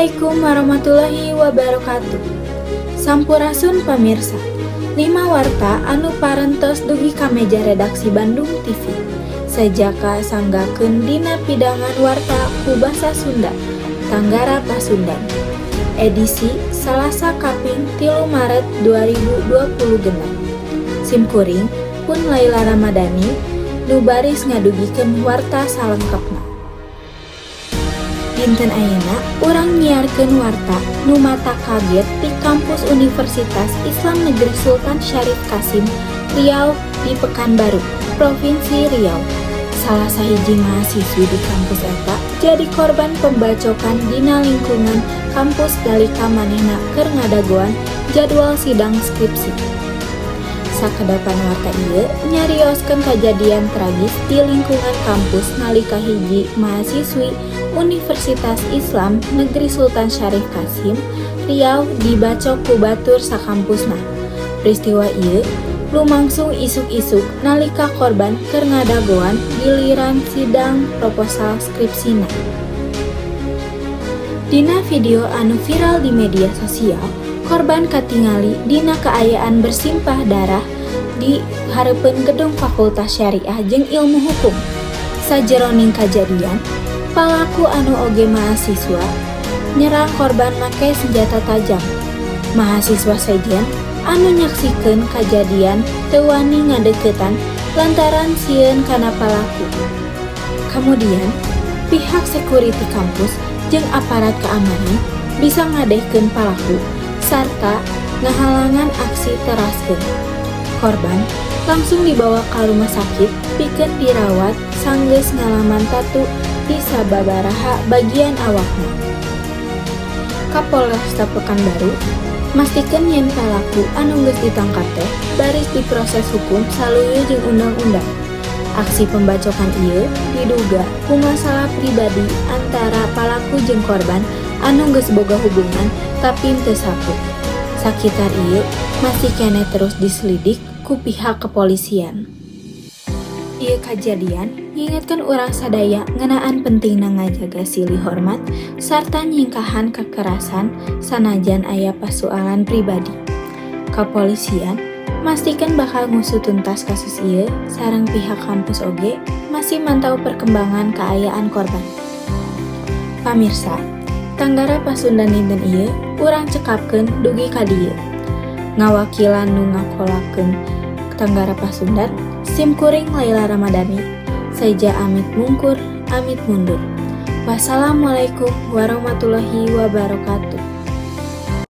Assalamualaikum warahmatullahi wabarakatuh. Sampurasun pamirsa, 5 warta anu parentos dugi ka meja redaksi Bandung TV. Sajaka sanggakeun dina pidangan warta ku basa Sunda, Tanggara Pasundan. Edisi Salasa Kaping 3 Maret 2020 genep. Simkuring pun Laila Ramadhani nu baris ngadugikeun warta salengkapna. Dinten ayeuna urang nyiarkeun warta nu mata kaget di kampus Universitas Islam Negeri Sultan Syarif Qasim Riau di Pekanbaru, Provinsi Riau. Salah sahiji mahasiswi di kampus eta jadi korban pembacokan dina lingkungan kampus dalika manehna keur ngadagoan jadwal sidang skripsi. Sakedapan warta ieu nyarioskeun kajadian tragis di lingkungan kampus nalika hiji mahasiswi Universitas Islam Negeri Sultan Syarif Qasim Riau dibacok ku batur sakampusna. Peristiwa ieu lumangsung isuk-isuk nalika korban keur ngadagoan giliran sidang proposal skripsina. Dina video anu viral di media sosial, korban katingali dina kaayaan bersimpah darah di hareupeun gedung Fakultas Syariah jeung Ilmu Hukum. Sajeroning kajadian, palaku anu oge mahasiswa nyerang korban make senjata tajam. Mahasiswa sejen anu nyaksikeun kajadian teu wani ngadeuketan lantaran sieun kana palaku. Kemudian, pihak security kampus jeung aparat keamanan bisa ngadehkeun palaku sarta ngahalangan aksi teraskeun. Korban langsung dibawa ka rumah sakit pikeun dirawat sanggeus ngalaman tatu di sababaraha bagian awakna. Kapolresta Pekanbaru mastikeun yen palaku anu geus ditangkap teh baris diproses hukum saluyu jeung undang-undang. Aksi pembacokan ieu diduga ku masalah pribadi antara palaku jeung korban anu geus boga hubungan tapi teu sapu. Sakitar ieu masih keneh terus diselidik ku pihak kepolisian. Ieu kajadian ngingetkeun urang sadaya ngeunaan pentingna ngajaga silih hormat sarta nyingkahan kekerasan sanajan aya pasoalan pribadi. Kepolisian mastikeun bakal ngusut tuntas kasus ieu sareng pihak kampus oge masih mantau perkembangan kaayaan korban. Pamirsa, Tanggara Pasundan dinten ieu urang cekapkeun dugi ka dieu. Ngawakilan nu ngakolakeun Tanggara Pasundan, simkuring Laila Ramadhani, saja amit mungkur, amit mundur. Wassalamualaikum warahmatullahi wabarakatuh.